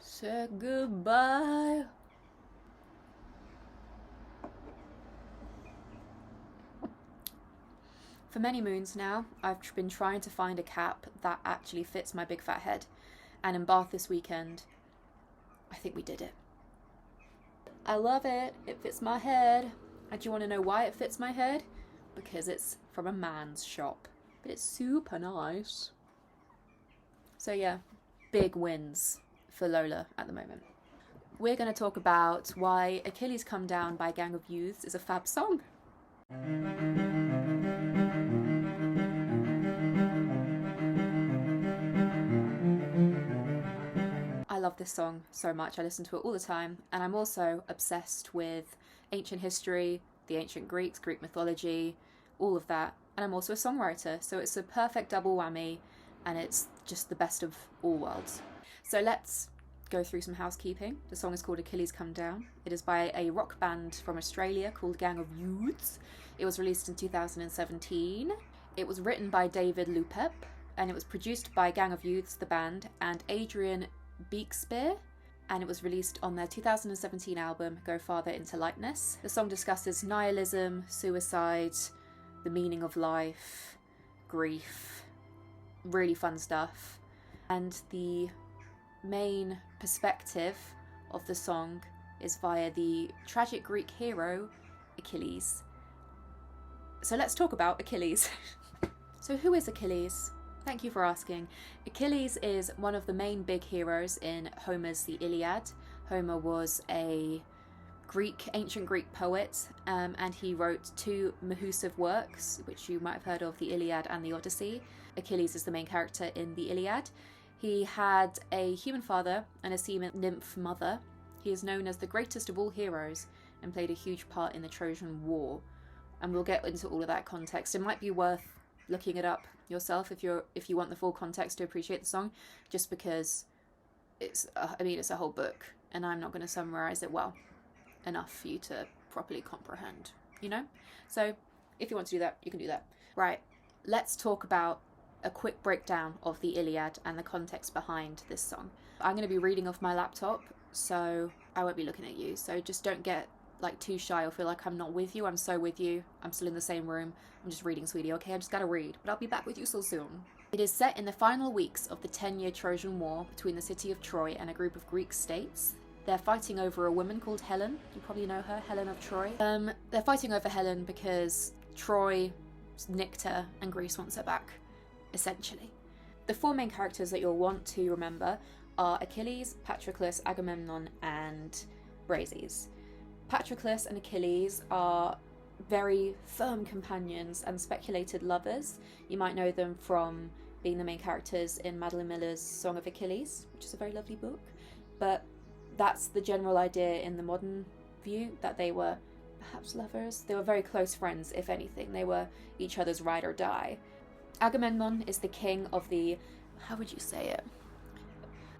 Say goodbye. For many moons now, I've been trying to find a cap that actually fits my big fat head. And in Bath this weekend, I think we did it. I love it. It fits my head. And do you want to know why it fits my head? Because it's from a man's shop. But it's super nice. So yeah, big wins for Lola at the moment. We're going to talk about why Achilles Come Down by Gang of Youths is a fab song. I love this song so much. I listen to it all the time, and I'm also obsessed with ancient history, the ancient Greeks, Greek mythology, all of that. And I'm also a songwriter, so it's a perfect double whammy, and it's just the best of all worlds. So let's go through some housekeeping. The song is called Achilles Come Down. It is by a rock band from Australia called Gang of Youths. It was released in 2017. It was written by David Lupep, and it was produced by Gang of Youths, the band, and Adrian Beakspear, and it was released on their 2017 album Go Farther Into Lightness. The song discusses nihilism, suicide, the meaning of life, grief, really fun stuff. And the main perspective of the song is via the tragic Greek hero Achilles. So let's talk about Achilles. So who is Achilles? Thank you for asking. Achilles is one of the main big heroes in Homer's The Iliad. Homer was a ancient Greek poet, and he wrote two Mahusive works, which you might have heard of, the Iliad and the Odyssey. Achilles is the main character in the Iliad. He had a human father and a sea nymph mother. He is known as the greatest of all heroes and played a huge part in the Trojan War. And we'll get into all of that context. It might be worth looking it up yourself if you want the full context to appreciate the song, just because it's a whole book, and I'm not going to summarize it well enough for you to properly comprehend, you know? So if you want to do that, you can do that. Right, let's talk about a quick breakdown of the Iliad and the context behind this song. I'm going to be reading off my laptop, so I won't be looking at you, so just don't get too shy or feel like I'm not with you. I'm so with you. I'm still in the same room. I'm just reading, sweetie, okay? I just gotta read, but I'll be back with you so soon. It is set in the final weeks of the 10-year Trojan War between the city of Troy and a group of Greek states. They're fighting over a woman called Helen. You probably know her, Helen of Troy. They're fighting over Helen because Troy nicked her and Greece wants her back, essentially. The four main characters that you'll want to remember are Achilles, Patroclus, Agamemnon, and Briseis. Patroclus and Achilles are very firm companions and speculated lovers. You might know them from being the main characters in Madeline Miller's Song of Achilles, which is a very lovely book. But that's the general idea in the modern view, that they were perhaps lovers. They were very close friends, if anything. They were each other's ride or die. Agamemnon is the king of the, how would you say it?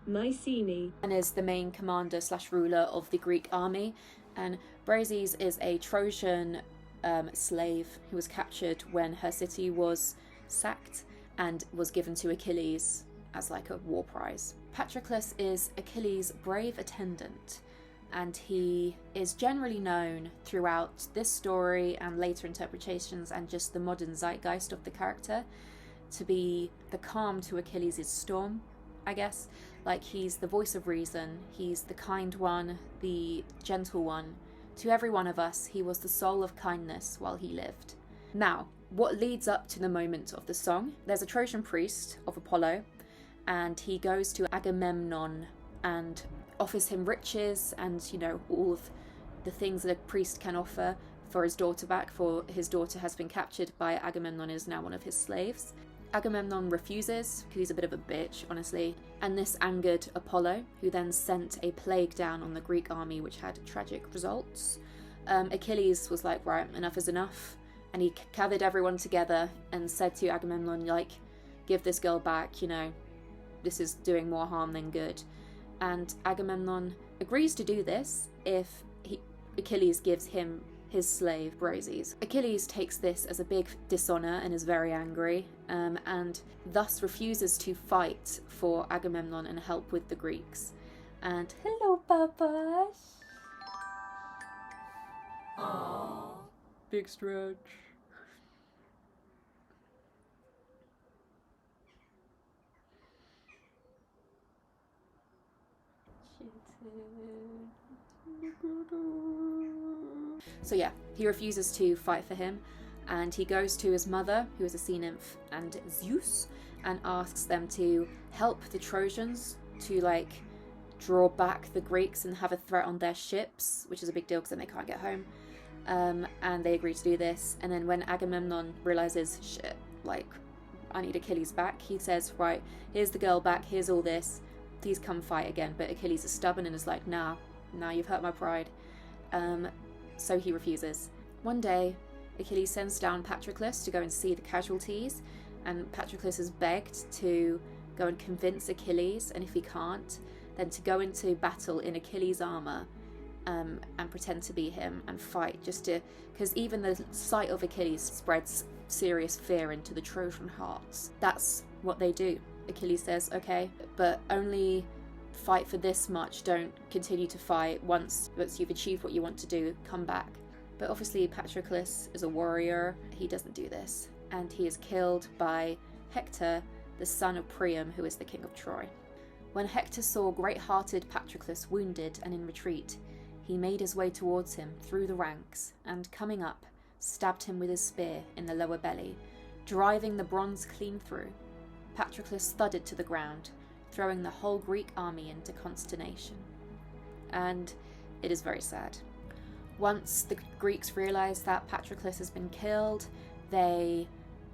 Mycenae. And is the main commander / ruler of the Greek army. And Briseis is a Trojan slave who was captured when her city was sacked and was given to Achilles as a war prize. Patroclus is Achilles' brave attendant, and he is generally known throughout this story and later interpretations and just the modern zeitgeist of the character to be the calm to Achilles' storm, I guess. He's the voice of reason, he's the kind one, the gentle one. To every one of us, he was the soul of kindness while he lived. Now, what leads up to the moment of the song? There's a Trojan priest of Apollo, and he goes to Agamemnon and offers him riches and, all of the things that a priest can offer for his daughter back, for his daughter has been captured by Agamemnon and is now one of his slaves. Agamemnon refuses, because he's a bit of a bitch, honestly, and this angered Apollo, who then sent a plague down on the Greek army, which had tragic results. Achilles was like, right, enough is enough, and he gathered everyone together and said to Agamemnon, give this girl back, this is doing more harm than good. And Agamemnon agrees to do this if Achilles gives him his slave, Briseis. Achilles takes this as a big dishonor and is very angry, and thus refuses to fight for Agamemnon and help with the Greeks. And hello, Papash. Aww. Big stretch. So yeah, he refuses to fight for him, and he goes to his mother, who is a sea nymph, and Zeus, and asks them to help the Trojans to draw back the Greeks and have a threat on their ships, which is a big deal because then they can't get home. And they agree to do this. And then when Agamemnon realizes, shit, I need Achilles back, he says, right, here's the girl back, here's all this, please come fight again. But Achilles is stubborn and is like, nah, you've hurt my pride. So he refuses. One day, Achilles sends down Patroclus to go and see the casualties, and Patroclus is begged to go and convince Achilles, and if he can't, then to go into battle in Achilles' armour, and pretend to be him and fight, because even the sight of Achilles spreads serious fear into the Trojan hearts. That's what they do. Achilles says, okay, but only fight for this much, don't continue to fight. Once you've achieved what you want to do, come back. But obviously Patroclus is a warrior, he doesn't do this, and he is killed by Hector, the son of Priam, who is the king of Troy. When Hector saw great-hearted Patroclus wounded and in retreat, he made his way towards him through the ranks, and coming up, stabbed him with his spear in the lower belly, driving the bronze clean through. Patroclus thudded to the ground, throwing the whole Greek army into consternation. And it is very sad. Once the Greeks realize that Patroclus has been killed, they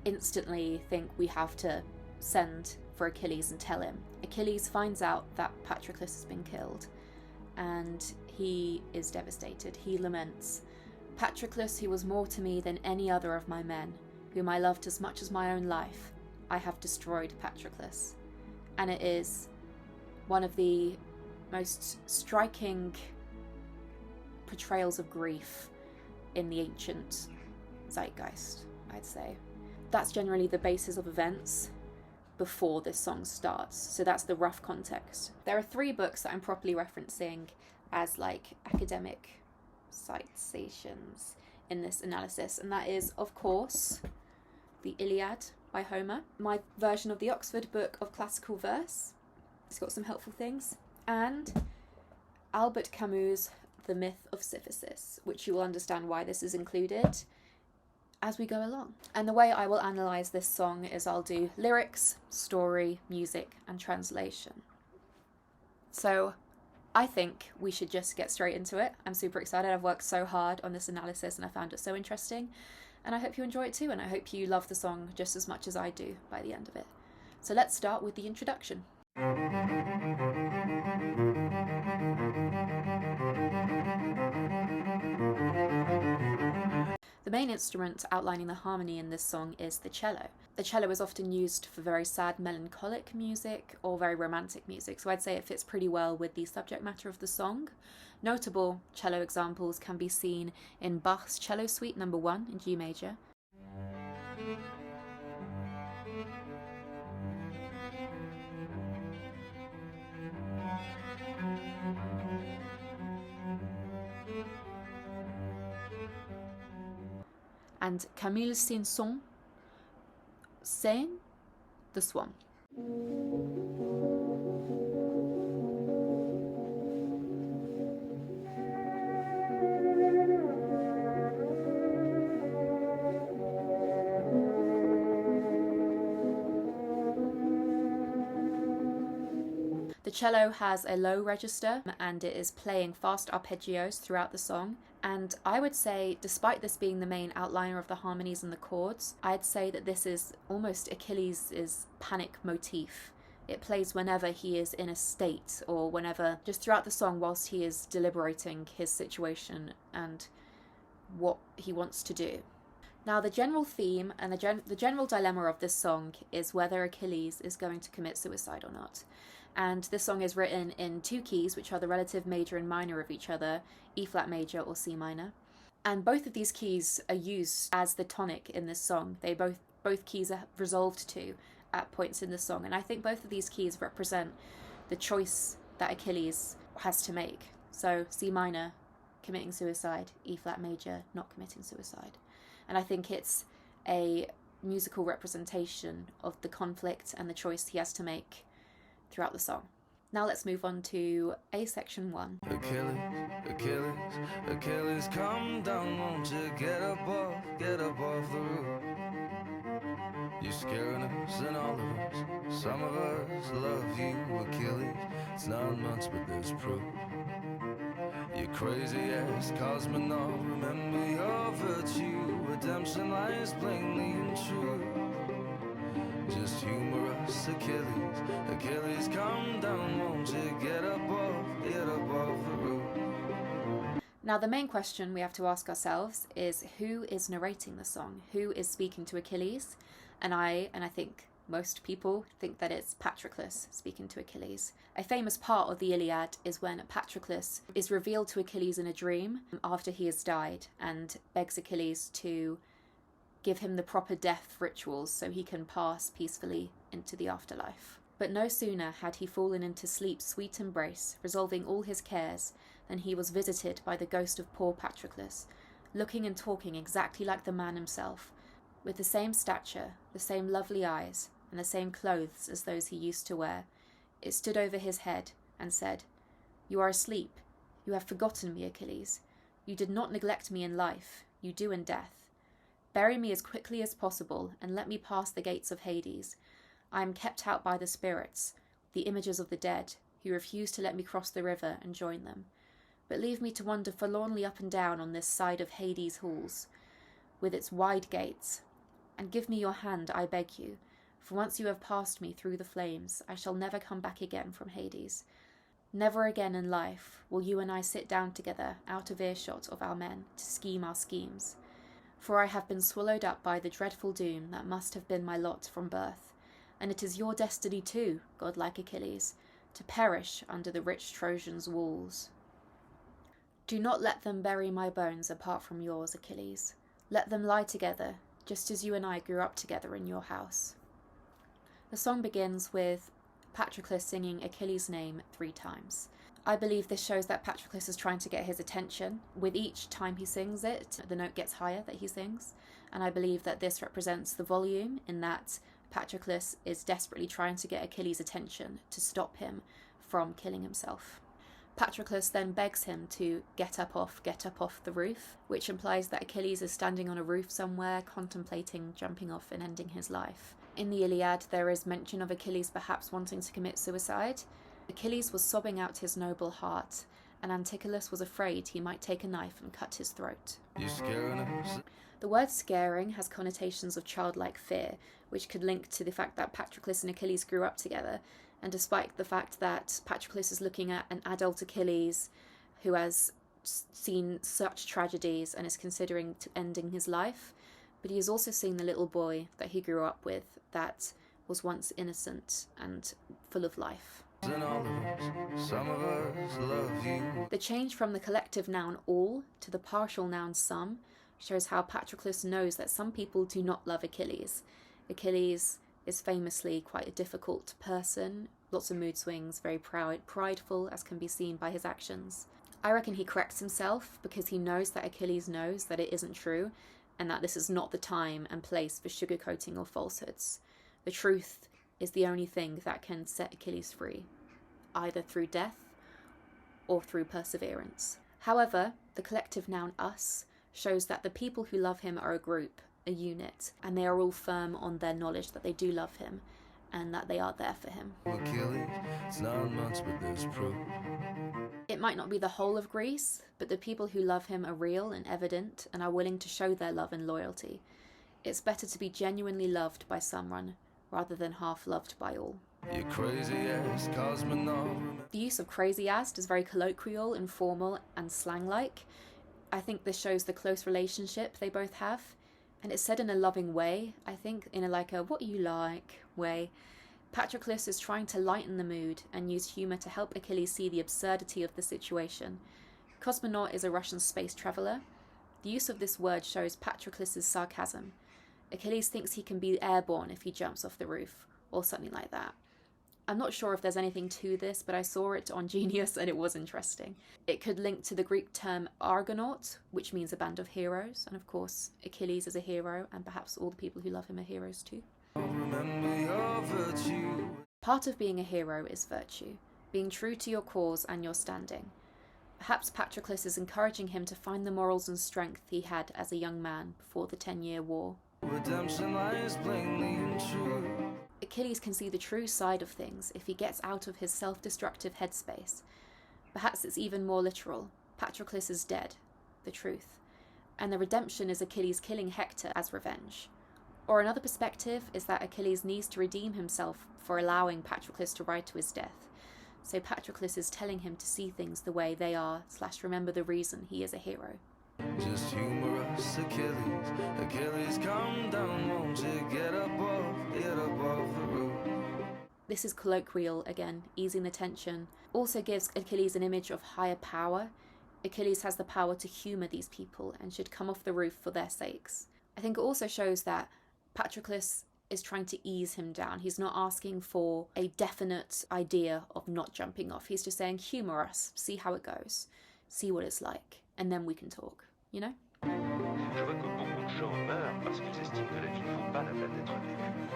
instantly think we have to send for Achilles and tell him. Achilles finds out that Patroclus has been killed, and he is devastated. He laments, "Patroclus, who was more to me than any other of my men, whom I loved as much as my own life, I have destroyed Patroclus." And it is one of the most striking portrayals of grief in the ancient zeitgeist, I'd say. That's generally the basis of events before this song starts. So that's the rough context. There are 3 books that I'm properly referencing as academic citations in this analysis, and that is, of course, the Iliad by Homer, my version of the Oxford Book of Classical Verse, it's got some helpful things, and Albert Camus' The Myth of Sisyphus, which you will understand why this is included as we go along. And the way I will analyse this song is I'll do lyrics, story, music, and translation. So I think we should just get straight into it. I'm super excited. I've worked so hard on this analysis and I found it so interesting. And I hope you enjoy it too, and I hope you love the song just as much as I do by the end of it. So let's start with the introduction. The main instrument outlining the harmony in this song is the cello. The cello is often used for very sad, melancholic music or very romantic music, so I'd say it fits pretty well with the subject matter of the song. Notable cello examples can be seen in Bach's Cello Suite No. 1 in G major, and Camille Saint-Saëns' The Swan. The cello has a low register and it is playing fast arpeggios throughout the song. And I would say, despite this being the main outliner of the harmonies and the chords, I'd say that this is almost Achilles' panic motif. It plays whenever he is in a state, or whenever, just throughout the song, whilst he is deliberating his situation and what he wants to do. Now, the general theme and the general dilemma of this song is whether Achilles is going to commit suicide or not. And this song is written in 2 keys, which are the relative major and minor of each other, E flat major or C minor. And both of these keys are used as the tonic in this song. They both keys are resolved to at points in the song. And I think both of these keys represent the choice that Achilles has to make. So C minor, committing suicide, E flat major, not committing suicide. And I think it's a musical representation of the conflict and the choice he has to make throughout the song. Now let's move on to A section 1. Achilles, Achilles, Achilles, come down, won't you get up off the roof? You're scaring us and all of us. Some of us love you, Achilles. It's not much, but there's proof. You crazy ass cosmonaut, remember your virtue. Redemption lies plainly and true. Just humor us, Achilles. Achilles, come down, won't you get up off the roof? Now the main question we have to ask ourselves is, who is narrating the song? Who is speaking to Achilles? And I think most people think that it's Patroclus speaking to Achilles. A famous part of the Iliad is when Patroclus is revealed to Achilles in a dream after he has died and begs Achilles to give him the proper death rituals so he can pass peacefully into the afterlife. But no sooner had he fallen into sleep's sweet embrace, resolving all his cares, than he was visited by the ghost of poor Patroclus, looking and talking exactly like the man himself, with the same stature, the same lovely eyes, and the same clothes as those he used to wear. It stood over his head and said, "You are asleep. You have forgotten me, Achilles. You did not neglect me in life. You do in death. Bury me as quickly as possible, and let me pass the gates of Hades. I am kept out by the spirits, the images of the dead, who refuse to let me cross the river and join them. But leave me to wander forlornly up and down on this side of Hades' halls, with its wide gates, and give me your hand, I beg you, for once you have passed me through the flames, I shall never come back again from Hades. Never again in life will you and I sit down together out of earshot of our men to scheme our schemes. For I have been swallowed up by the dreadful doom that must have been my lot from birth, and it is your destiny too, godlike Achilles, to perish under the rich Trojans' walls. Do not let them bury my bones apart from yours, Achilles. Let them lie together, just as you and I grew up together in your house." The song begins with Patroclus singing Achilles' name 3 times. I believe this shows that Patroclus is trying to get his attention. With each time he sings it, the note gets higher that he sings, and I believe that this represents the volume, in that Patroclus is desperately trying to get Achilles' attention to stop him from killing himself. Patroclus then begs him to get up off the roof, which implies that Achilles is standing on a roof somewhere, contemplating jumping off and ending his life. In the Iliad, there is mention of Achilles perhaps wanting to commit suicide. Achilles was sobbing out his noble heart, and Anticulus was afraid he might take a knife and cut his throat. You're scaring us. The word scaring has connotations of childlike fear, which could link to the fact that Patroclus and Achilles grew up together, and despite the fact that Patroclus is looking at an adult Achilles who has seen such tragedies and is considering ending his life, but he has also seen the little boy that he grew up with that was once innocent and full of life. And all of us, some of us love you. The change from the collective noun all to the partial noun some shows how Patroclus knows that some people do not love Achilles. Achilles is famously quite a difficult person, lots of mood swings, very prideful, as can be seen by his actions. I reckon he corrects himself because he knows that Achilles knows that it isn't true, and that this is not the time and place for sugarcoating or falsehoods. The truth is the only thing that can set Achilles free, either through death or through perseverance. However, the collective noun us shows that the people who love him are a group, a unit, and they are all firm on their knowledge that they do love him and that they are there for him. Achilles, it's not much, but there's proof. It might not be the whole of Greece, but the people who love him are real and evident and are willing to show their love and loyalty. It's better to be genuinely loved by someone rather than half loved by all. You crazy ass cosmonaut. The use of crazy ass is very colloquial, informal, and slang-like. I think this shows the close relationship they both have, and it's said in a loving way, I think, in a what you like way. Patroclus is trying to lighten the mood and use humour to help Achilles see the absurdity of the situation. Cosmonaut is a Russian space traveller. The use of this word shows Patroclus' sarcasm. Achilles thinks he can be airborne if he jumps off the roof, or something like that. I'm not sure if there's anything to this, but I saw it on Genius and it was interesting. It could link to the Greek term argonaut, which means a band of heroes, and of course Achilles is a hero, and perhaps all the people who love him are heroes too. Part of being a hero is virtue, being true to your cause and your standing. Perhaps Patroclus is encouraging him to find the morals and strength he had as a young man before the 10-year war. Redemption lies plainly and true. Achilles can see the true side of things if he gets out of his self-destructive headspace. Perhaps it's even more literal. Patroclus is dead, the truth, and the redemption is Achilles killing Hector as revenge. Or another perspective is that Achilles needs to redeem himself for allowing Patroclus to ride to his death. So Patroclus is telling him to see things the way they are, / remember the reason he is a hero. Just humorous Achilles. Achilles, come down, won't you get above the roof. This is colloquial again, easing the tension. Also gives Achilles an image of higher power. Achilles has the power to humour these people and should come off the roof for their sakes. I think it also shows that Patroclus is trying to ease him down. He's not asking for a definite idea of not jumping off. He's just saying, humour us, see how it goes, see what it's like, and then we can talk, you know? Je vois que beaucoup de gens meurent parce qu'ils estiment que la vie ne vaut pas la peine d'être vécue.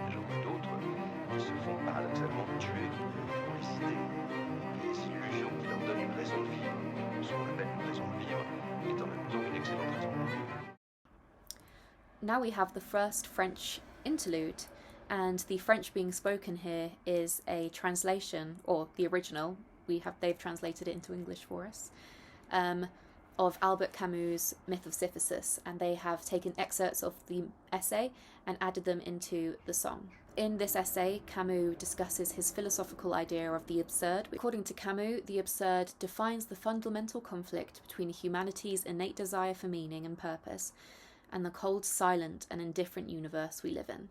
J'en vois d'autres qui se font paradoxalement tuer pour les idées. Les illusions qui leur donnent une raison de vivre, ce qu'on appelle une raison de vivre, est en même temps une excellente raison de mourir. Now we have the first French interlude, and the French being spoken here is a translation, or the original, they've translated it into English for us, of Albert Camus' Myth of Sisyphus, and they have taken excerpts of the essay and added them into the song. In this essay, Camus discusses his philosophical idea of the absurd. According to Camus, the absurd defines the fundamental conflict between humanity's innate desire for meaning and purpose and the cold, silent, and indifferent universe we live in.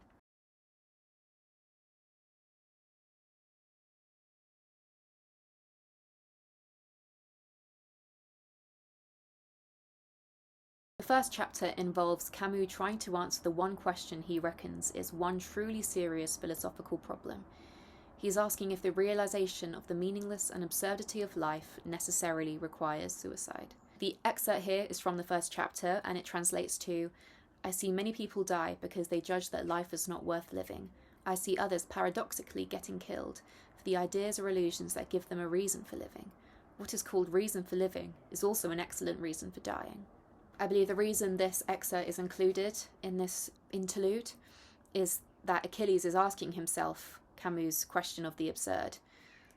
The first chapter involves Camus trying to answer the one question he reckons is one truly serious philosophical problem. He's asking if the realization of the meaningless and absurdity of life necessarily requires suicide. The excerpt here is from the first chapter, and it translates to, I see many people die because they judge that life is not worth living. I see others paradoxically getting killed for the ideas or illusions that give them a reason for living. What is called reason for living is also an excellent reason for dying. I believe the reason this excerpt is included in this interlude is that Achilles is asking himself Camus' question of the absurd.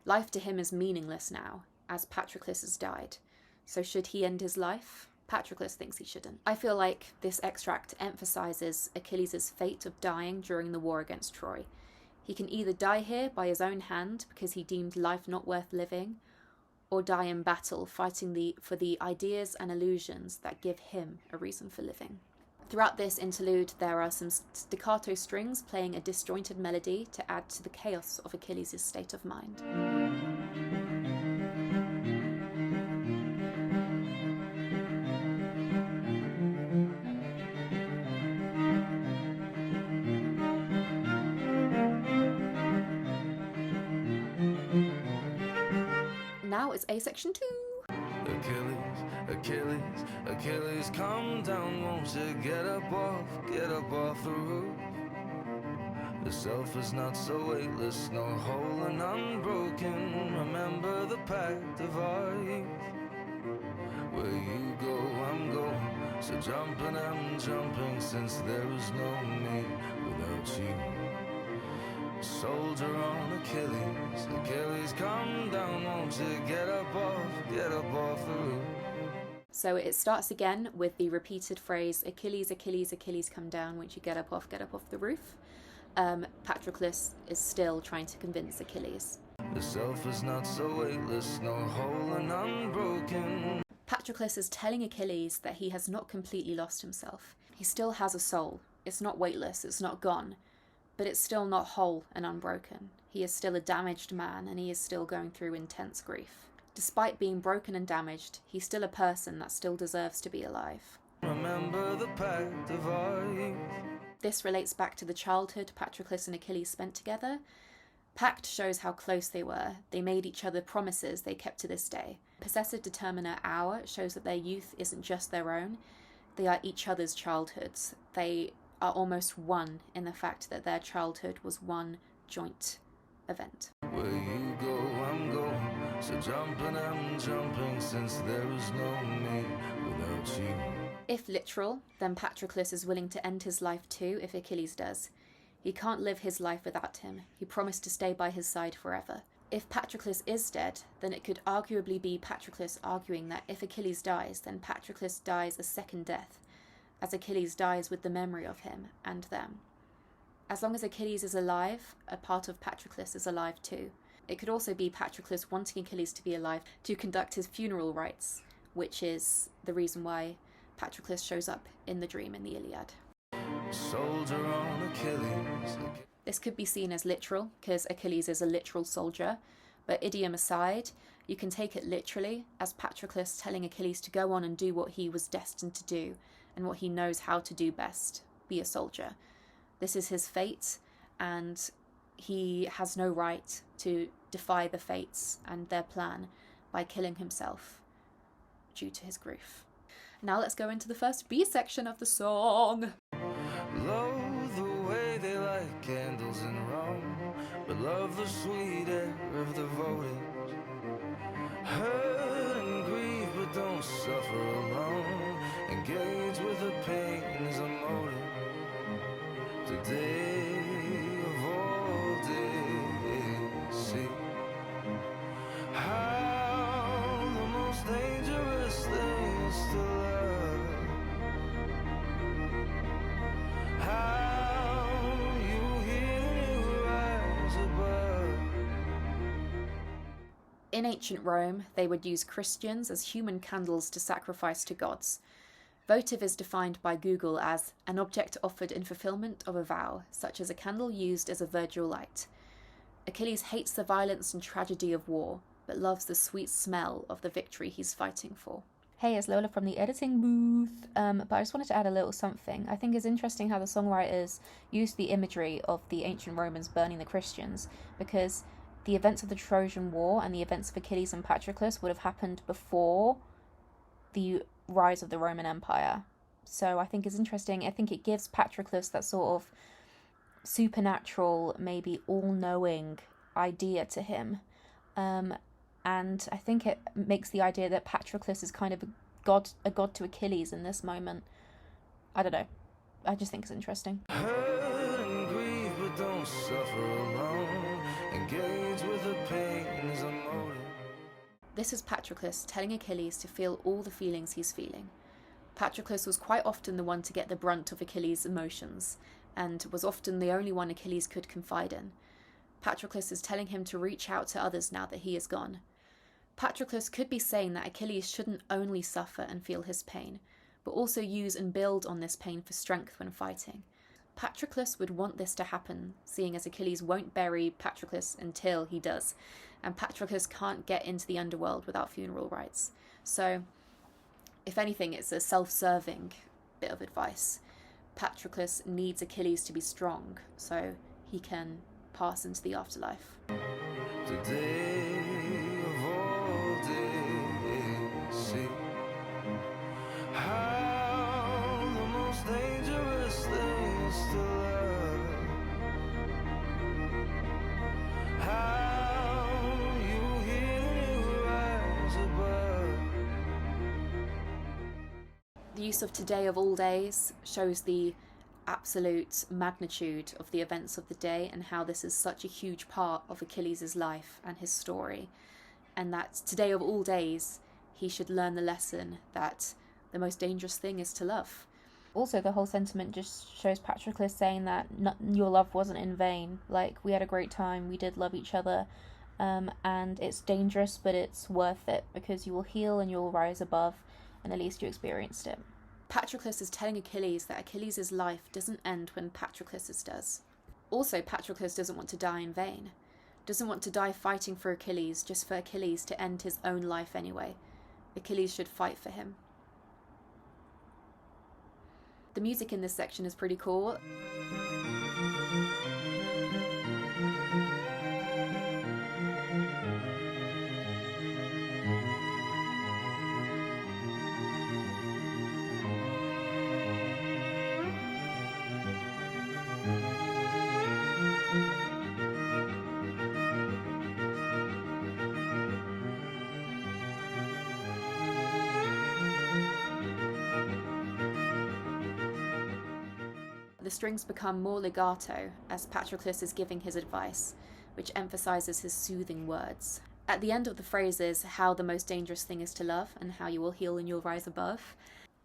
Life to him is meaningless now, as Patroclus has died. So should he end his life? Patroclus thinks he shouldn't. I feel like this extract emphasises Achilles' fate of dying during the war against Troy. He can either die here by his own hand because he deemed life not worth living, or die in battle fighting for the ideas and illusions that give him a reason for living. Throughout this interlude, there are some staccato strings playing a disjointed melody to add to the chaos of Achilles' state of mind. Now it's A section 2. Achilles, Achilles, Achilles, come down, won't you get up off the roof. The self is not so weightless, no whole and unbroken. Remember the pact of our youth. Where you go, I'm going, so jumping, I'm jumping, since there is no me without you. Soldier on Achilles, Achilles, come down, won't you get up off the roof. So it starts again with the repeated phrase, Achilles, Achilles, Achilles, come down, won't you get up off the roof. Patroclus is still trying to convince Achilles. The self is not so weightless, no whole and unbroken. Patroclus is telling Achilles that he has not completely lost himself. He still has a soul. It's not weightless, it's not gone. But it's still not whole and unbroken. He is still a damaged man, and he is still going through intense grief. Despite being broken and damaged, he's still a person that still deserves to be alive. Remember the pact of our youth. This relates back to the childhood Patroclus and Achilles spent together. Pact shows how close they were. They made each other promises they kept to this day. Possessive determiner hour shows that their youth isn't just their own, they are each other's childhoods. They are almost one in the fact that their childhood was one joint event. Where you go, I'm going. So jumping, I'm jumping, since there is no me without you. If literal, then Patroclus is willing to end his life too if Achilles does. He can't live his life without him. He promised to stay by his side forever. If Patroclus is dead, then it could arguably be Patroclus arguing that if Achilles dies, then Patroclus dies a second death, as Achilles dies with the memory of him and them. As long as Achilles is alive, a part of Patroclus is alive too. It could also be Patroclus wanting Achilles to be alive to conduct his funeral rites, which is the reason why Patroclus shows up in the dream in the Iliad. Soldier on Achilles. This could be seen as literal, because Achilles is a literal soldier, but idiom aside, you can take it literally as Patroclus telling Achilles to go on and do what he was destined to do, and what he knows how to do best, be a soldier. This is his fate, and he has no right to defy the fates and their plan by killing himself due to his grief. Now let's go into the first B section of the song. Love the way they light candles in Rome, but love the sweet air of the votive. Hurt and grieve, but don't suffer alone. Engage with the pain as a motive. Today of all days, see how the most dangerous things to love. How you hear you rise above. In ancient Rome, they would use Christians as human candles to sacrifice to gods. Votive is defined by Google as an object offered in fulfillment of a vow, such as a candle used as a Virgil light. Achilles hates the violence and tragedy of war, but loves the sweet smell of the victory he's fighting for. Hey, it's Lola from the editing booth, but I just wanted to add a little something. I think it's interesting how the songwriters used the imagery of the ancient Romans burning the Christians, because the events of the Trojan War and the events of Achilles and Patroclus would have happened before the rise of the Roman Empire. So I think it's interesting. I think it gives Patroclus that sort of supernatural, maybe all-knowing idea to him. And I think it makes the idea that Patroclus is kind of a god to Achilles in this moment. I don't know. I just think it's interesting. Hurt and grieve, but don't suffer alone. Engage with the pain as a motive. This is Patroclus telling Achilles to feel all the feelings he's feeling. Patroclus was quite often the one to get the brunt of Achilles' emotions, and was often the only one Achilles could confide in. Patroclus is telling him to reach out to others now that he is gone. Patroclus could be saying that Achilles shouldn't only suffer and feel his pain, but also use and build on this pain for strength when fighting. Patroclus would want this to happen, seeing as Achilles won't bury Patroclus until he does, and Patroclus can't get into the underworld without funeral rites. So, if anything, it's a self-serving bit of advice. Patroclus needs Achilles to be strong, so he can pass into the afterlife. Today of all days, see how the most dangerous things to love. How you hear you rise above. The use of today of all days shows the absolute magnitude of the events of the day and how this is such a huge part of Achilles' life and his story, and that today of all days he should learn the lesson that the most dangerous thing is to love. Also, the whole sentiment just shows Patroclus saying that your love wasn't in vain. Like, we had a great time, we did love each other, and it's dangerous, but it's worth it because you will heal and you will rise above, and at least you experienced it. Patroclus is telling Achilles that Achilles' life doesn't end when Patroclus' does. Also, Patroclus doesn't want to die in vain. Doesn't want to die fighting for Achilles just for Achilles to end his own life anyway. Achilles should fight for him. The music in this section is pretty cool. the strings become more legato as Patroclus is giving his advice, which emphasises his soothing words. At the end of the phrases, how the most dangerous thing is to love and how you will heal and you'll rise above,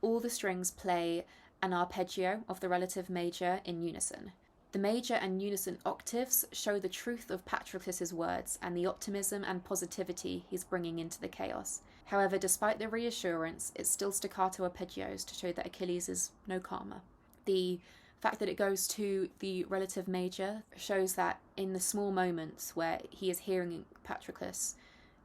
all the strings play an arpeggio of the relative major in unison. The major and unison octaves show the truth of Patroclus's words and the optimism and positivity he's bringing into the chaos. However, despite the reassurance, it's still staccato arpeggios to show that Achilles is no calmer. The fact that it goes to the relative major shows that in the small moments where he is hearing Patroclus,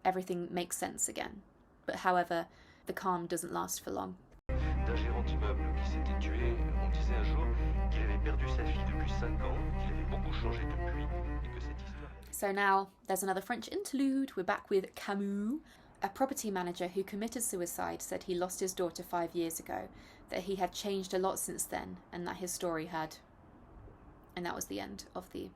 everything makes sense again. But however, the calm doesn't last for long. D'un gérant d'immeuble qui s'était tué, on disait un jour qu'il avait perdu sa fille depuis 5 ans, qu'il avait beaucoup changé depuis, et que cette histoire... So now there's another French interlude. We're back with Camus. A property manager who committed suicide said he lost his daughter 5 years ago, that he had changed a lot since then, and that his story had... And that was the end of the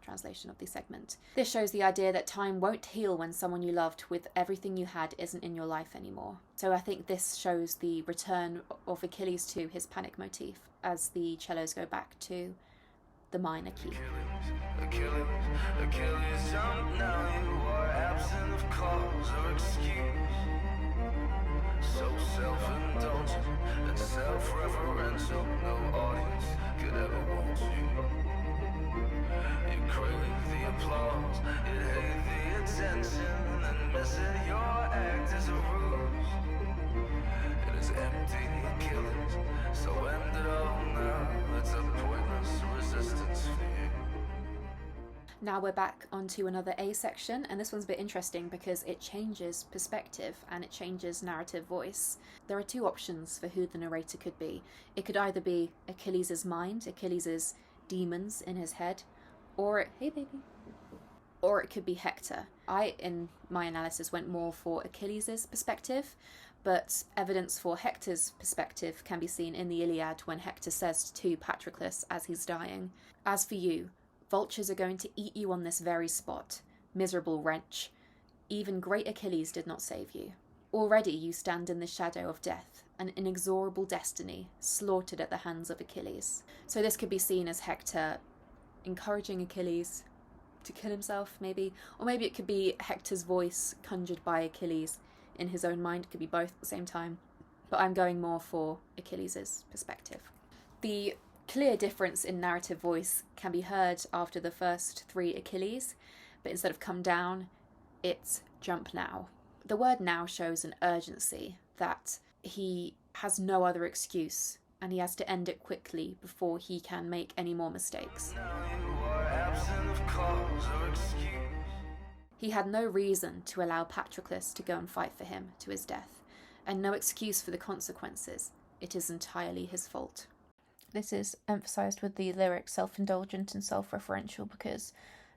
translation of the segment. This shows the idea that time won't heal when someone you loved with everything you had isn't in your life anymore. So I think this shows the return of Achilles to his panic motif as the cellos go back to the minor key. Achilles, now you are absent of cause or excuse. So self-indulgent and self-referential, no audience could ever want you. You crave the applause, you hate the attention, and missing your act is a ruse. It is empty, Achilles, so end it all now. It's a pointless resistance for you. Now we're back onto another A section, and this one's a bit interesting because it changes perspective and it changes narrative voice. There are two options for who the narrator could be. It could either be Achilles' mind, Achilles' demons in his head, or it could be Hector. I, in my analysis, went more for Achilles' perspective, but evidence for Hector's perspective can be seen in the Iliad when Hector says to Patroclus as he's dying, "As for you, vultures are going to eat you on this very spot, miserable wretch. Even great Achilles did not save you. Already you stand in the shadow of death, an inexorable destiny, slaughtered at the hands of Achilles." So this could be seen as Hector encouraging Achilles to kill himself, maybe. Or maybe it could be Hector's voice conjured by Achilles in his own mind. It could be both at the same time. But I'm going more for Achilles' perspective. The clear difference in narrative voice can be heard after the first 3 Achilles, but instead of come down, it's jump now. The word now shows an urgency that he has no other excuse, and he has to end it quickly before he can make any more mistakes. He had no reason to allow Patroclus to go and fight for him to his death, and no excuse for the consequences. It is entirely his fault. This is emphasised with the lyric self-indulgent and self-referential because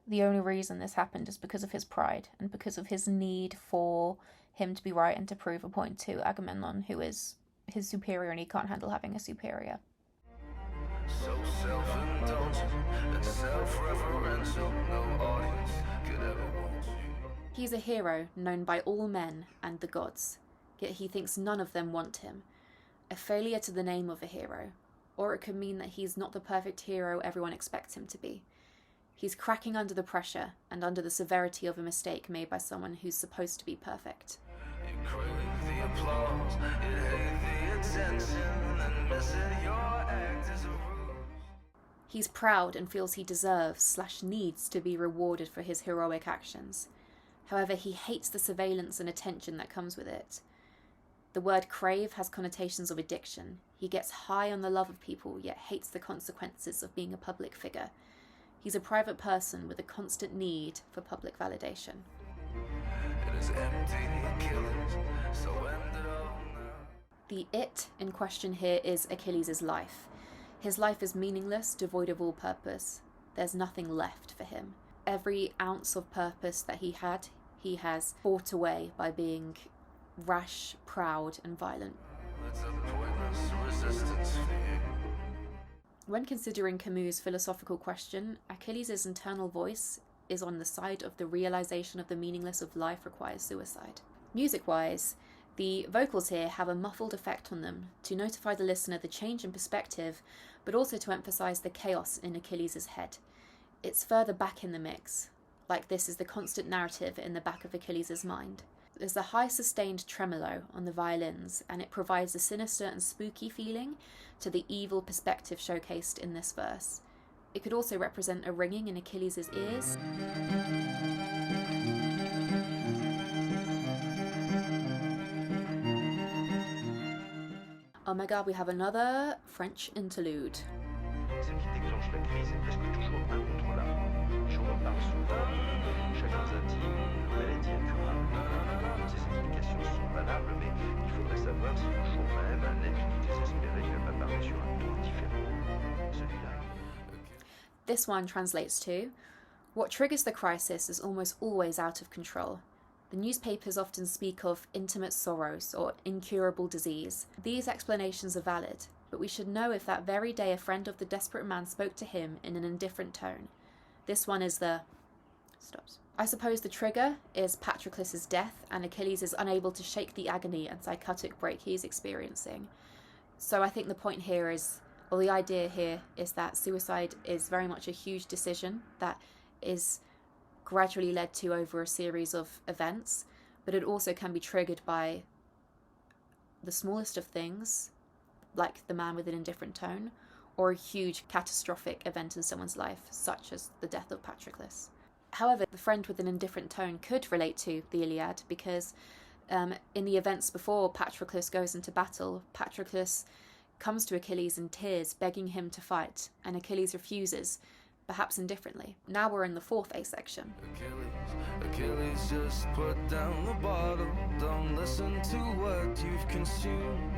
the only reason this happened is because of his pride and because of his need for him to be right and to prove a point to Agamemnon, who is his superior and he can't handle having a superior. So self-indulgent and self-referential, no audience could ever want you. He's a hero known by all men and the gods, yet he thinks none of them want him. A failure to the name of a hero, or it could mean that he's not the perfect hero everyone expects him to be. He's cracking under the pressure and under the severity of a mistake made by someone who's supposed to be perfect. You crave the applause, you hate the attention, and missing your act is a ruse. He's proud and feels he deserves / needs to be rewarded for his heroic actions. However, he hates the surveillance and attention that comes with it. The word crave has connotations of addiction. He gets high on the love of people, yet hates the consequences of being a public figure. He's a private person with a constant need for public validation. It is empty, Achilles, so end it all now. The it in question here is Achilles' life. His life is meaningless, devoid of all purpose. There's nothing left for him. Every ounce of purpose that he had, he has fought away by being rash, proud, and violent. It's a pointless resistance for you. When considering Camus' philosophical question, Achilles' internal voice is on the side of the realization of the meaningless of life requires suicide. Music-wise, The vocals here have a muffled effect on them to notify the listener the change in perspective, but also to emphasise the chaos in Achilles' head. It's further back in the mix, like this is the constant narrative in the back of Achilles' mind. There's a high sustained tremolo on the violins, and it provides a sinister and spooky feeling to the evil perspective showcased in this verse. It could also represent a ringing in Achilles' ears. Oh my god, we have another French interlude. Ce qui déclenche la crise est presque toujours incontrôlable. J'en reparle souvent, chacun intime, une maladie incurable. Ces explications sont valables, mais il faudrait savoir si le jour même, un être désespéré apparaît sur un ton différent. Celui-là. This one translates to, what triggers the crisis is almost always out of control. The newspapers often speak of intimate sorrows or incurable disease. These explanations are valid, but we should know if that very day a friend of the desperate man spoke to him in an indifferent tone. This one is the... stops. I suppose the trigger is Patroclus' death, and Achilles is unable to shake the agony and psychotic break he's experiencing. So I think the point here is, or the idea here is that suicide is very much a huge decision that is gradually led to over a series of events, but it also can be triggered by the smallest of things, like the man with an indifferent tone, or a huge catastrophic event in someone's life, such as the death of Patroclus. However, the friend with an indifferent tone could relate to the Iliad, because in the events before Patroclus goes into battle, Patroclus comes to Achilles in tears, begging him to fight, and Achilles refuses, perhaps indifferently. Now we're in the fourth A section. Achilles, just put down the bottle. Don't listen to what you've consumed.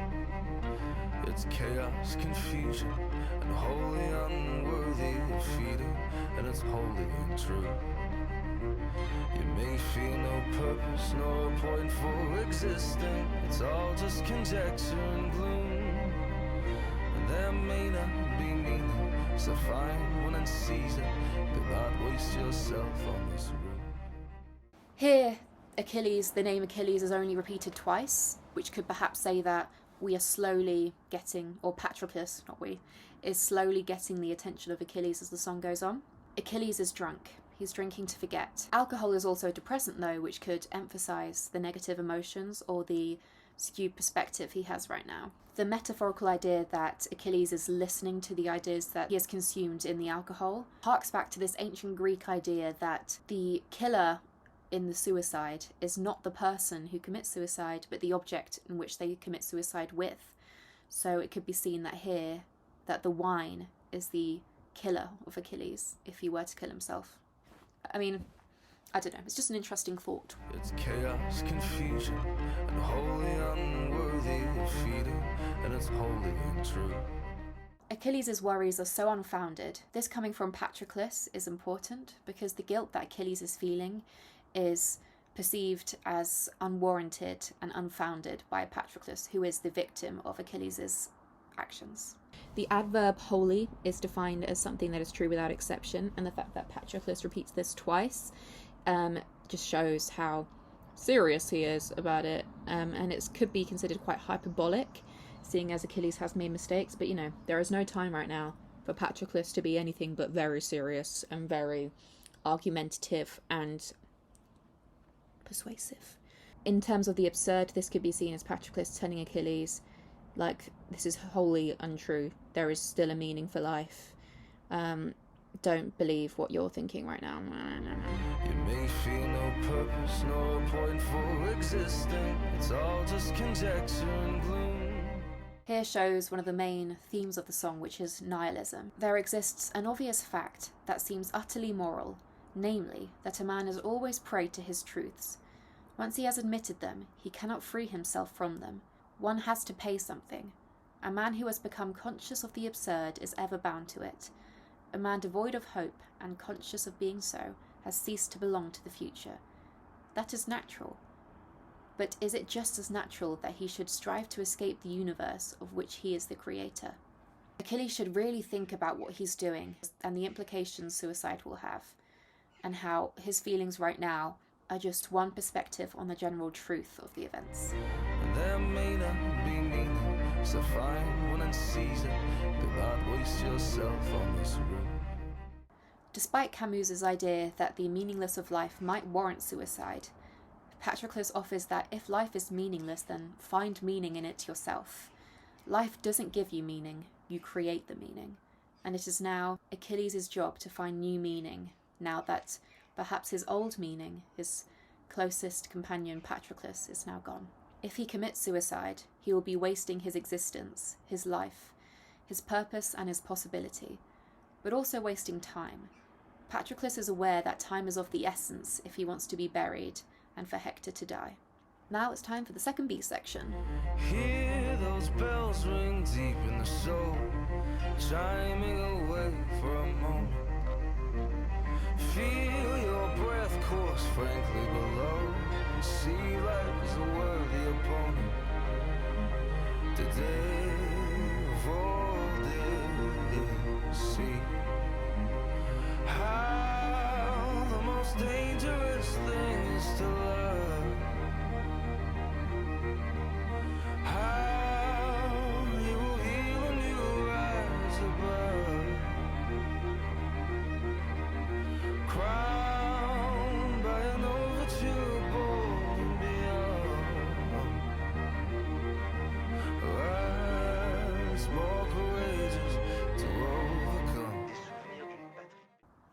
It's chaos, confusion, and wholly unworthy of feeding, and it's wholly untrue. You may feel no purpose, no point for existing. It's all just conjecture and gloom, and there may not be meaning. So find one and seize it. Do not waste yourself on this room. Here, Achilles, the name Achilles is only repeated twice, which could perhaps say that we are slowly getting, or Patroclus, not we, is slowly getting the attention of Achilles as the song goes on. Achilles is drunk. He's drinking to forget. Alcohol is also a depressant though, which could emphasise the negative emotions or the skewed perspective he has right now. The metaphorical idea that Achilles is listening to the ideas that he has consumed in the alcohol harks back to this ancient Greek idea that the killer in the suicide is not the person who commits suicide, but the object in which they commit suicide with. So it could be seen that here, that the wine is the killer of Achilles if he were to kill himself. I mean, I don't know, it's just an interesting thought. It's chaos, confusion, and wholly unworthy of feeding, and it's wholly untrue. Achilles' worries are so unfounded. This coming from Patroclus is important because the guilt that Achilles is feeling is perceived as unwarranted and unfounded by Patroclus, who is the victim of Achilles' actions. The adverb wholly is defined as something that is true without exception, and the fact that Patroclus repeats this twice just shows how serious he is about it, and it could be considered quite hyperbolic, seeing as Achilles has made mistakes, but you know, there is no time right now for Patroclus to be anything but very serious and very argumentative and persuasive. In terms of the absurd, this could be seen as Patroclus telling Achilles, like, this is wholly untrue, there is still a meaning for life, don't believe what you're thinking right now. You may feel no purpose, no point for existing. It's all just conjecture and gloom. Here shows one of the main themes of the song, which is nihilism. There exists an obvious fact that seems utterly moral, namely, that a man is always prey to his truths. Once he has admitted them, he cannot free himself from them. One has to pay something. A man who has become conscious of the absurd is ever bound to it. A man devoid of hope and conscious of being so has ceased to belong to the future. That is natural. But is it just as natural that he should strive to escape the universe of which he is the creator? Achilles should really think about what he's doing and the implications suicide will have, and how his feelings right now are just one perspective on the general truth of the events. And there may not be meaning, so find one and seize it. Do not waste yourself on this road. Despite Camus's idea that the meaningless of life might warrant suicide, Patroclus offers that if life is meaningless, then find meaning in it yourself. Life doesn't give you meaning, you create the meaning. And it is now Achilles' job to find new meaning, now that perhaps his old meaning, his closest companion Patroclus, is now gone. If he commits suicide, he will be wasting his existence, his life, his purpose and his possibility, but also wasting time. Patroclus is aware that time is of the essence if he wants to be buried and for Hector to die. Now it's time for the second B section. Hear those bells ring deep in the soul, chiming away for a moment. Feel your breath course frankly below, and see life as a worthy opponent. Today of old is see how the most dangerous thing is to love. How you will heal when you rise above, crowned by an overture bold and beyond. Rise more courageous to overcome.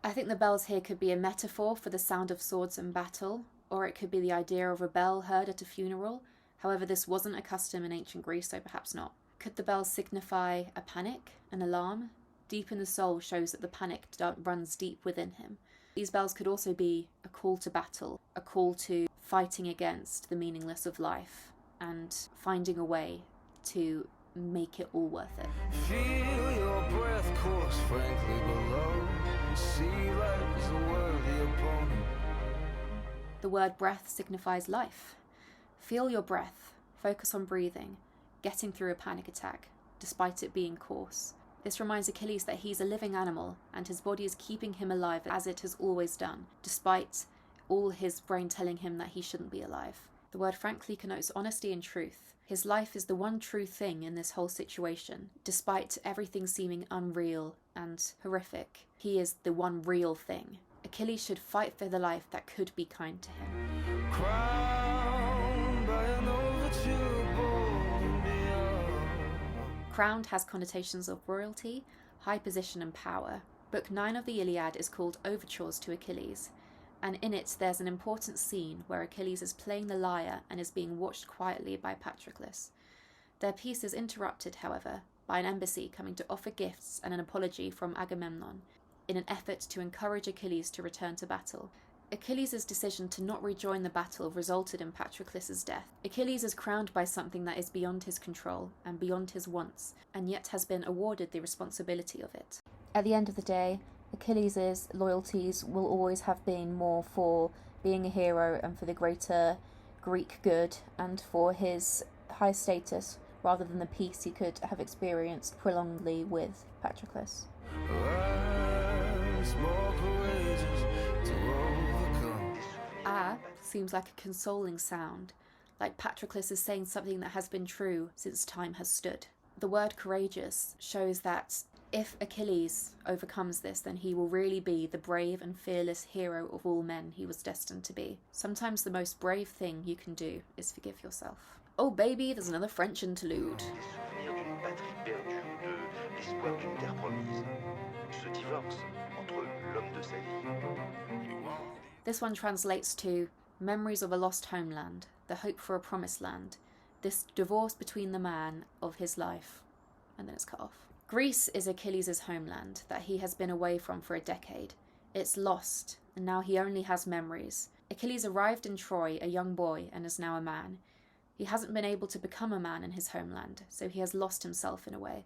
I think the bells here could be a metaphor for the sound of swords and battle, or it could be the idea of a bell heard at a funeral. However, this wasn't a custom in ancient Greece, so perhaps not. Could the bells signify a panic, an alarm? Deep in the soul shows that the panic runs deep within him. These bells could also be a call to battle, a call to fighting against the meaningless of life and finding a way to make it all worth it. Feel your breath course frankly below, and see life as a worthy opponent. The word breath signifies life. Feel your breath, focus on breathing, getting through a panic attack, despite it being coarse. This reminds Achilles that he's a living animal, and his body is keeping him alive as it has always done, despite all his brain telling him that he shouldn't be alive. The word frankly connotes honesty and truth. His life is the one true thing in this whole situation. Despite everything seeming unreal and horrific, he is the one real thing. Achilles should fight for the life that could be kind to him. Crowned by an overture bold and beyond. Crowned has connotations of royalty, high position and power. Book 9 of the Iliad is called Overtures to Achilles, and in it there's an important scene where Achilles is playing the lyre and is being watched quietly by Patroclus. Their piece is interrupted, however, by an embassy coming to offer gifts and an apology from Agamemnon in an effort to encourage Achilles to return to battle. Achilles' decision to not rejoin the battle resulted in Patroclus' death. Achilles is crowned by something that is beyond his control and beyond his wants, and yet has been awarded the responsibility of it. At the end of the day, Achilles' loyalties will always have been more for being a hero and for the greater Greek good and for his high status, rather than the peace he could have experienced prolongedly with Patroclus. Rise more courageous to overcome. Seems like a consoling sound, like Patroclus is saying something that has been true since time has stood. The word courageous shows that if Achilles overcomes this, then he will really be the brave and fearless hero of all men he was destined to be. Sometimes the most brave thing you can do is forgive yourself. Oh baby, there's another French interlude. Des souvenirs d'une patrie perdue, de l'espoir d'une terre promise. Ce divorce entre l'homme de sa vie. This one translates to memories of a lost homeland, the hope for a promised land, this divorce between the man of his life, and then it's cut off. Greece is Achilles' homeland that he has been away from for a decade. It's lost, and now he only has memories. Achilles arrived in Troy a young boy and is now a man. He hasn't been able to become a man in his homeland, so he has lost himself in a way.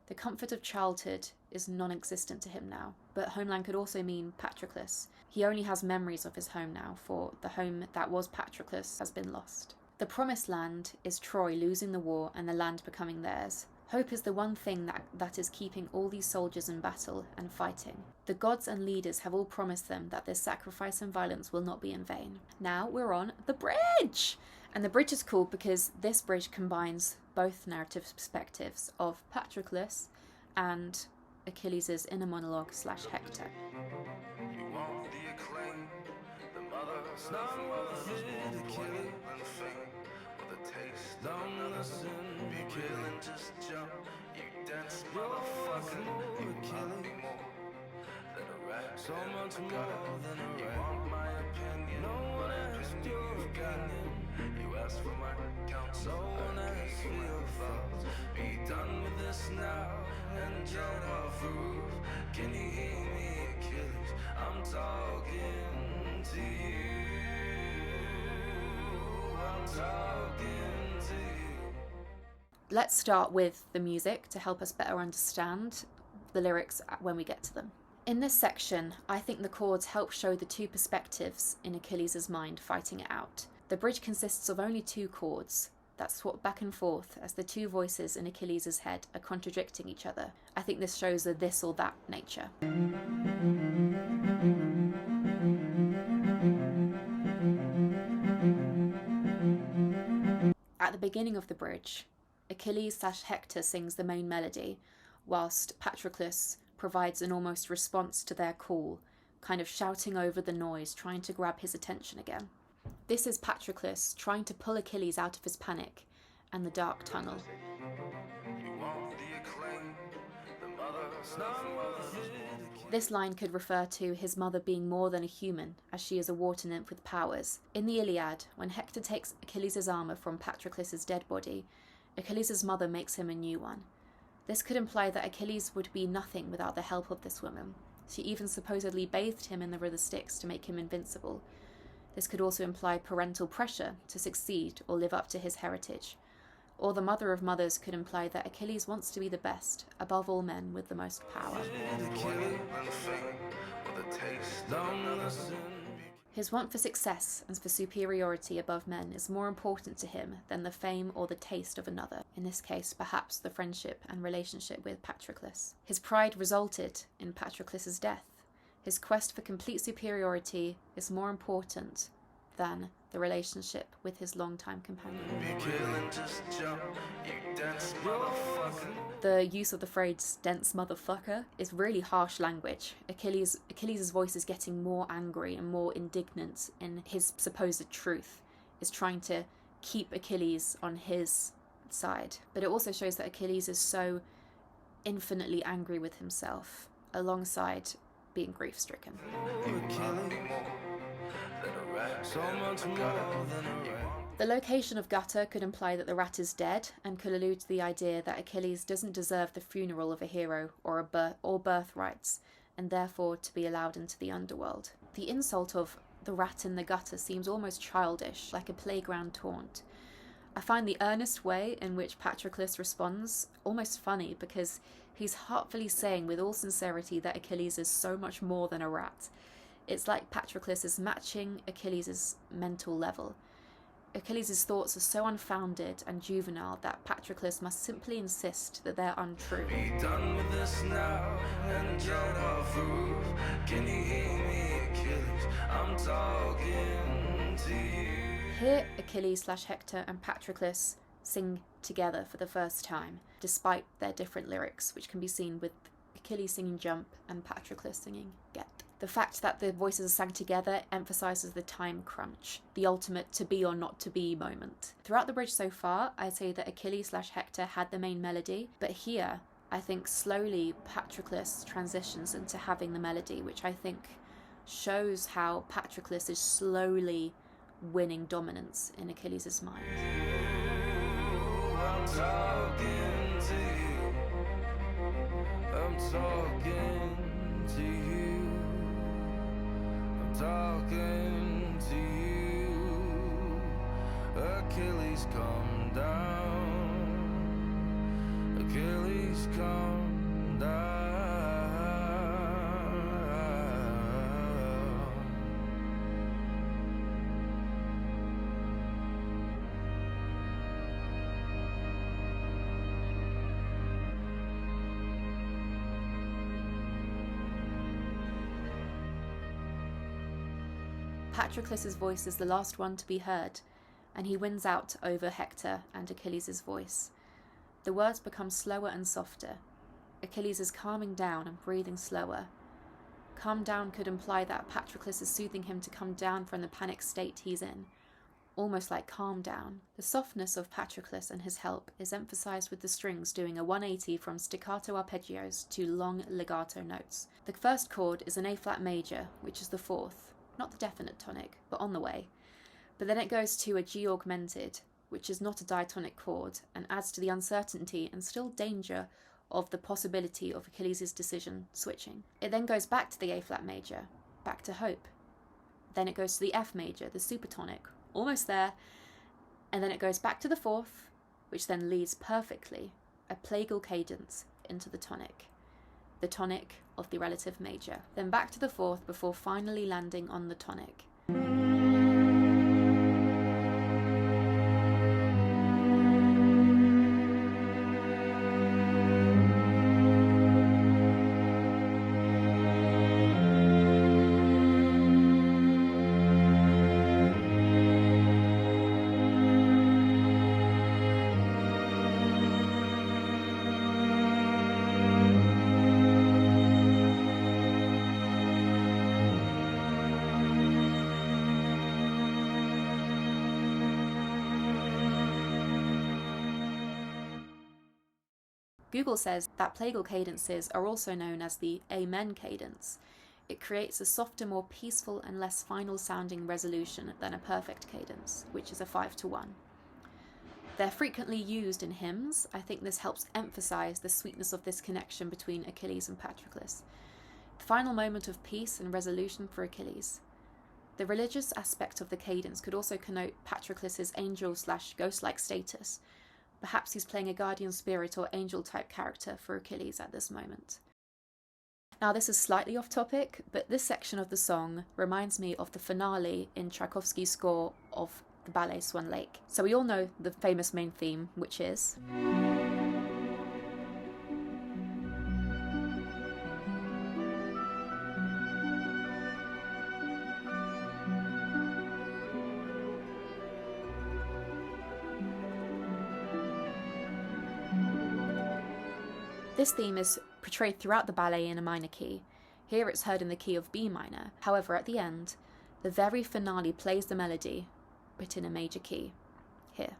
The comfort of childhood is non-existent to him now, but homeland could also mean Patroclus. He only has memories of his home now, for the home that was Patroclus has been lost. The promised land is Troy losing the war and the land becoming theirs. Hope is the one thing that is keeping all these soldiers in battle and fighting. The gods and leaders have all promised them that their sacrifice and violence will not be in vain. Now we're on the bridge! And the bridge is cool because this bridge combines both narrative perspectives of Patroclus and Achilles' inner monologue / Hector. You want the acclaim, the mother's none was it Achilles and fame. With a taste of another sin, be killing, just jump. You dense motherfucker, you want me more than a rat. So much more than a rat. You want my opinion, no one asked your opinion. You asked for my counsel, no one asked for your thoughts. Be done with this now and jump off the roof. Can you hear me, Achilles? I'm talking to you. I'm talking to you. Let's start with the music to help us better understand the lyrics when we get to them. In this section, I think the chords help show the two perspectives in Achilles' mind fighting it out. The bridge consists of only 2 chords that swap back and forth as the 2 voices in Achilles' head are contradicting each other. I think this shows a this or that nature. At the beginning of the bridge, Achilles / Hector sings the main melody, whilst Patroclus provides an almost response to their call, kind of shouting over the noise, trying to grab his attention again. This is Patroclus trying to pull Achilles out of his panic and the dark tunnel. This line could refer to his mother being more than a human, as she is a water nymph with powers. In the Iliad, when Hector takes Achilles' armour from Patroclus' dead body, Achilles' mother makes him a new one. This could imply that Achilles would be nothing without the help of this woman. She even supposedly bathed him in the river Styx to make him invincible. This could also imply parental pressure to succeed or live up to his heritage. Or the mother of mothers could imply that Achilles wants to be the best, above all men with the most power. His want for success and for superiority above men is more important to him than the fame or the taste of another, in this case perhaps the friendship and relationship with Patroclus. His pride resulted in Patroclus' death. His quest for complete superiority is more important than the relationship with his longtime companion. The use of the phrase dense motherfucker is really harsh language. Achilles' voice is getting more angry and more indignant in his supposed truth, is trying to keep Achilles on his side. But it also shows that Achilles is so infinitely angry with himself, alongside being grief-stricken. The location of gutter could imply that the rat is dead and could allude to the idea that Achilles doesn't deserve the funeral of a hero or birthrights, and therefore to be allowed into the underworld. The insult of the rat in the gutter seems almost childish, like a playground taunt. I find the earnest way in which Patroclus responds almost funny, because he's heartfully saying with all sincerity that Achilles is so much more than a rat. It's like Patroclus is matching Achilles' mental level. Achilles' thoughts are so unfounded and juvenile that Patroclus must simply insist that they're untrue. Be done with this now and get off the roof. Can you hear me, Achilles? I'm talking to you. Here, Achilles / Hector and Patroclus sing together for the first time, despite their different lyrics, which can be seen with Achilles singing Jump and Patroclus singing Get. The fact that the voices are sang together emphasises the time crunch, the ultimate to be or not to be moment. Throughout the bridge so far, I'd say that Achilles / Hector had the main melody, but here, I think slowly Patroclus transitions into having the melody, which I think shows how Patroclus is slowly winning dominance in Achilles' mind. I'm talking to you. I'm talking to you. I'm talking to you. Achilles, come down. Achilles, come down. Patroclus' voice is the last one to be heard, and he wins out over Hector and Achilles' voice. The words become slower and softer. Achilles is calming down and breathing slower. Calm down could imply that Patroclus is soothing him to come down from the panic state he's in, almost like calm down. The softness of Patroclus and his help is emphasized with the strings doing a 180 from staccato arpeggios to long legato notes. The first chord is an A-flat major, which is the fourth, not the definite tonic, but on the way. But then it goes to a G augmented, which is not a diatonic chord, and adds to the uncertainty and still danger of the possibility of Achilles' decision switching. It then goes back to the A-flat major, back to hope. Then it goes to the F major, the supertonic, almost there, and then it goes back to the fourth, which then leads perfectly, a plagal cadence, into the tonic of the relative major, then back to the fourth before finally landing on the tonic. Google says that plagal cadences are also known as the amen cadence. It creates a softer, more peaceful and less final sounding resolution than a perfect cadence, which is a 5-1. They're frequently used in hymns. I think this helps emphasize the sweetness of this connection between Achilles and Patroclus. The final moment of peace and resolution for Achilles. The religious aspect of the cadence could also connote Patroclus's angel/ghost-like status. Perhaps he's playing a guardian spirit or angel-type character for Achilles at this moment. Now this is slightly off topic, but this section of the song reminds me of the finale in Tchaikovsky's score of the ballet Swan Lake. So we all know the famous main theme, which is... This theme is portrayed throughout the ballet in a minor key. Here it's heard in the key of B minor. However, at the end, the very finale plays the melody, but in a major key. Here.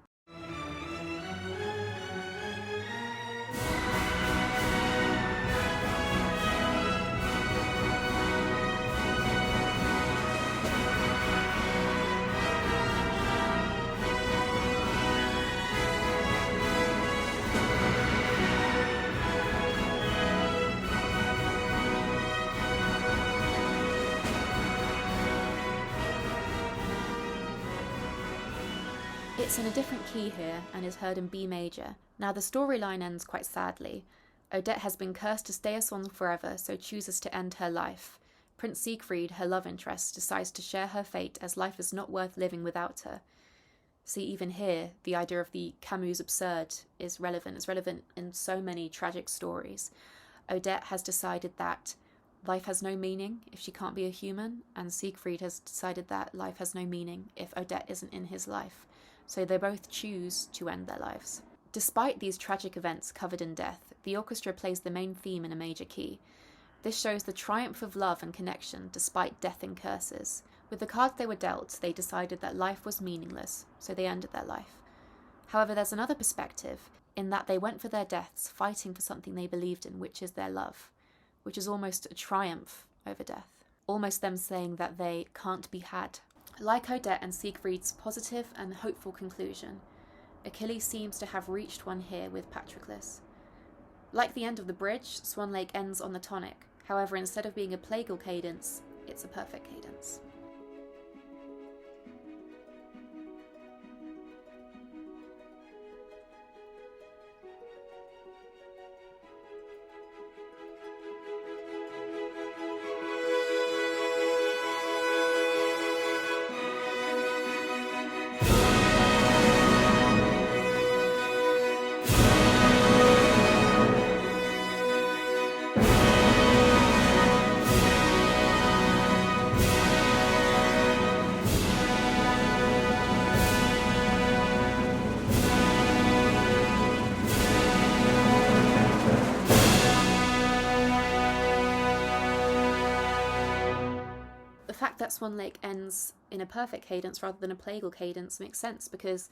It's in a different key here and is heard in B major. Now the storyline ends quite sadly. Odette has been cursed to stay a swan forever, so chooses to end her life. Prince Siegfried, her love interest, decides to share her fate as life is not worth living without her. See, even here, the idea of the Camus absurd is relevant. It's relevant in so many tragic stories. Odette has decided that life has no meaning if she can't be a human, and Siegfried has decided that life has no meaning if Odette isn't in his life. So they both choose to end their lives. Despite these tragic events covered in death, the orchestra plays the main theme in a major key. This shows the triumph of love and connection despite death and curses. With the cards they were dealt, they decided that life was meaningless, so they ended their life. However, there's another perspective, in that they went for their deaths fighting for something they believed in, which is their love, which is almost a triumph over death. Almost them saying that they can't be had. Like Odette and Siegfried's positive and hopeful conclusion, Achilles seems to have reached one here with Patroclus. Like the end of the bridge, Swan Lake ends on the tonic. However, instead of being a plagal cadence, it's a perfect cadence. that Swan Lake ends in a perfect cadence rather than a plagal cadence makes sense, because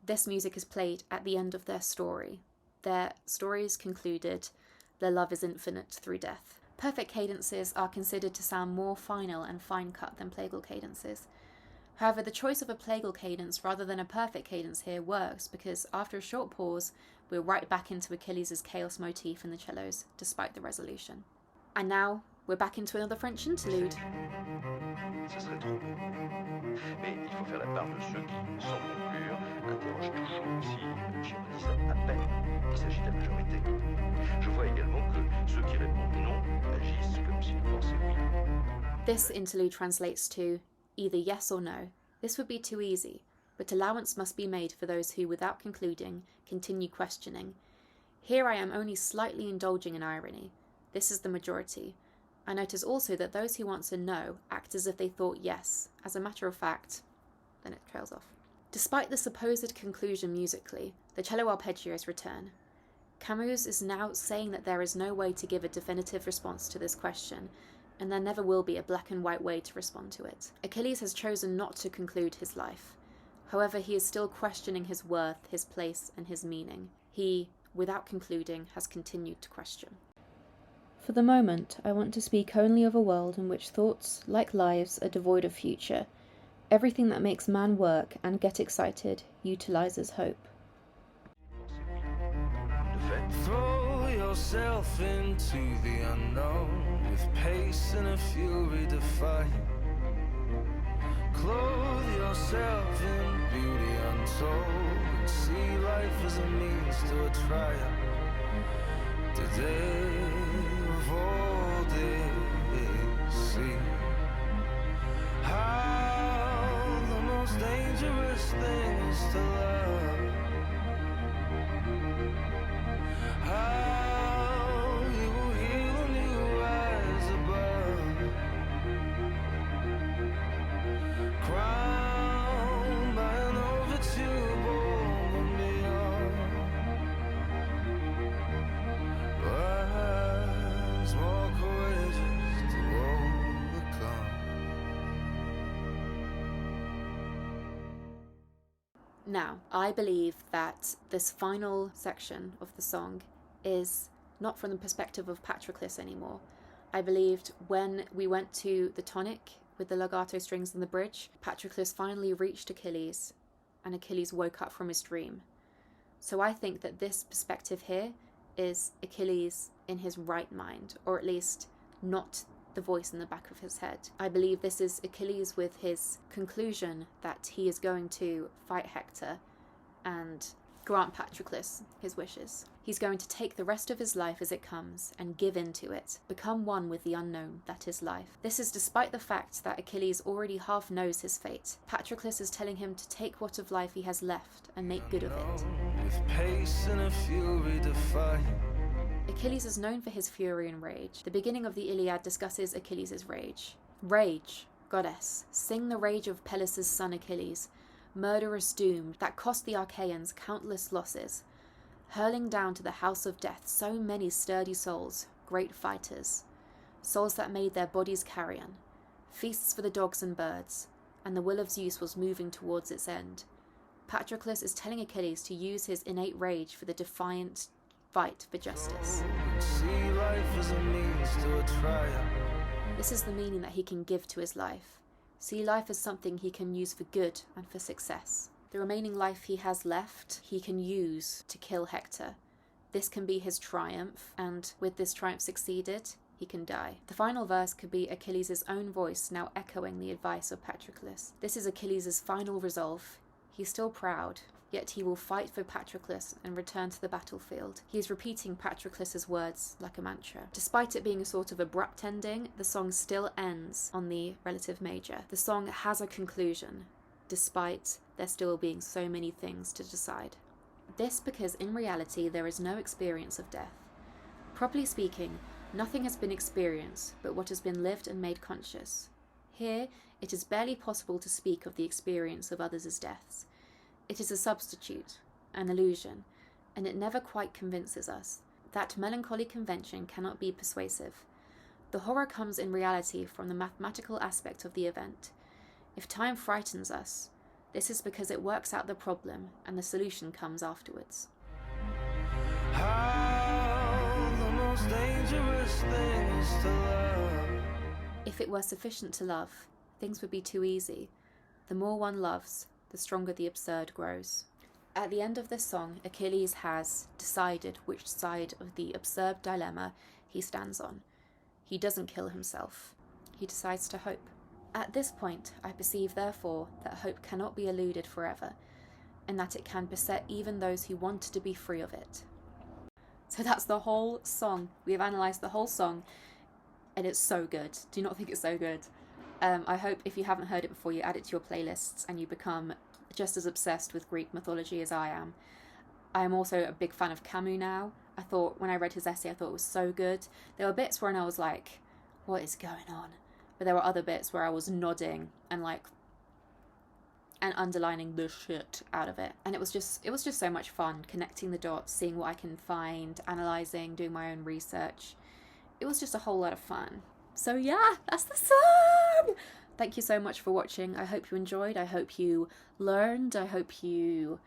this music is played at the end of their story. Their story is concluded, their love is infinite through death. Perfect cadences are considered to sound more final and fine-cut than plagal cadences. However, the choice of a plagal cadence rather than a perfect cadence here works, because after a short pause, we're right back into Achilles' chaos motif in the cellos, despite the resolution. And now, we're back into another French interlude. Ce serait trop beau. Mais il faut faire la part de ceux qui, sans conclure, interrogent toujours si l'ironie à peine il s'agit de la majorité. Je vois également que ceux qui répondent non agissent comme s'ils pensaient oui. This interlude translates to either yes or no. This would be too easy, but allowance must be made for those who, without concluding, continue questioning. Here I am only slightly indulging in irony. This is the majority. I notice also that those who answer no act as if they thought yes. As a matter of fact, then it trails off. Despite the supposed conclusion musically, the cello arpeggios return. Camus is now saying that there is no way to give a definitive response to this question, and there never will be a black and white way to respond to it. Achilles has chosen not to conclude his life. However, he is still questioning his worth, his place, and his meaning. He, without concluding, has continued to question. For the moment, I want to speak only of a world in which thoughts, like lives, are devoid of future. Everything that makes man work and get excited utilizes hope. Throw yourself into the unknown with pace and a fury defying. Clothe yourself in beauty untold and see life as a means to a triumph. Today of all days, see how the most dangerous thing is to love. How you will heal when you rise above, crowned by an overture born beyond. Rise more courageous to overcome. Now, I believe that this final section of the song is not from the perspective of Patroclus anymore. I believed when we went to the tonic with the legato strings and the bridge, Patroclus finally reached Achilles, and Achilles woke up from his dream. So I think that this perspective here is Achilles in his right mind, or at least not the voice in the back of his head. I believe this is Achilles with his conclusion that he is going to fight Hector and grant Patroclus his wishes. He's going to take the rest of his life as it comes and give in to it, become one with the unknown that is life. This is despite the fact that Achilles already half knows his fate. Patroclus is telling him to take what of life he has left and make good of it. With pace and a fury defying. Achilles is known for his fury and rage. The beginning of the Iliad discusses Achilles' rage. Rage, goddess, sing the rage of Peleus' son Achilles, murderous doom that cost the Achaeans countless losses, hurling down to the house of death so many sturdy souls, great fighters, souls that made their bodies carrion, feasts for the dogs and birds, and the will of Zeus was moving towards its end. Patroclus is telling Achilles to use his innate rage for the defiant fight for justice. See life as a means to a triumph. This is the meaning that he can give to his life. See life as something he can use for good and for success. The remaining life he has left, he can use to kill Hector. This can be his triumph, and with this triumph succeeded, he can die. The final verse could be Achilles' own voice now echoing the advice of Patroclus. This is Achilles' final resolve. He's still proud, yet he will fight for Patroclus and return to the battlefield. He is repeating Patroclus' words like a mantra. Despite it being a sort of abrupt ending, the song still ends on the relative major. The song has a conclusion, despite there still being so many things to decide. This because in reality there is no experience of death. Properly speaking, nothing has been experienced but what has been lived and made conscious. Here, it is barely possible to speak of the experience of others' deaths. It is a substitute, an illusion, and it never quite convinces us. That melancholy convention cannot be persuasive. The horror comes in reality from the mathematical aspect of the event. If time frightens us, this is because it works out the problem and the solution comes afterwards. How the most dangerous thing is to love. If it were sufficient to love, things would be too easy. The more one loves, the stronger the absurd grows. At the end of this song, Achilles has decided which side of the absurd dilemma he stands on. He doesn't kill himself. He decides to hope. At this point, I perceive, therefore, that hope cannot be eluded forever, and that it can beset even those who want to be free of it. So that's the whole song. We have analysed the whole song, and it's so good. Do you not think it's so good? I hope if you haven't heard it before, you add it to your playlists and you become just as obsessed with Greek mythology as I am. I am also a big fan of Camus now. I thought, when I read his essay, I thought it was so good. There were bits when I was like, what is going on? But there were other bits where I was nodding and underlining the shit out of it. And it was just so much fun, connecting the dots, seeing what I can find, analysing, doing my own research. It was just a whole lot of fun. So yeah, that's the song! Thank you so much for watching. I hope you enjoyed. I hope you learned. I hope you...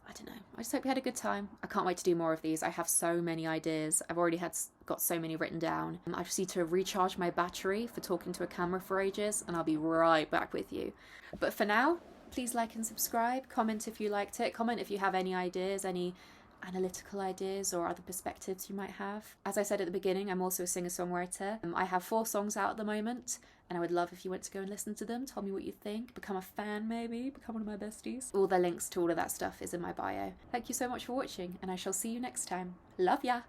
I don't know. I just hope you had a good time. I can't wait to do more of these. I have so many ideas. I've already got so many written down. I just need to recharge my battery for talking to a camera for ages, and I'll be right back with you. But for now, please like and subscribe. Comment if you liked it. Comment if you have any ideas, any analytical ideas or other perspectives you might have. As I said at the beginning, I'm also a singer-songwriter. I have 4 songs out at the moment, and I would love if you went to go and listen to them. Tell me what you think. Become a fan, maybe. Become one of my besties. All the links to all of that stuff is in my bio. Thank you so much for watching, and I shall see you next time. Love ya!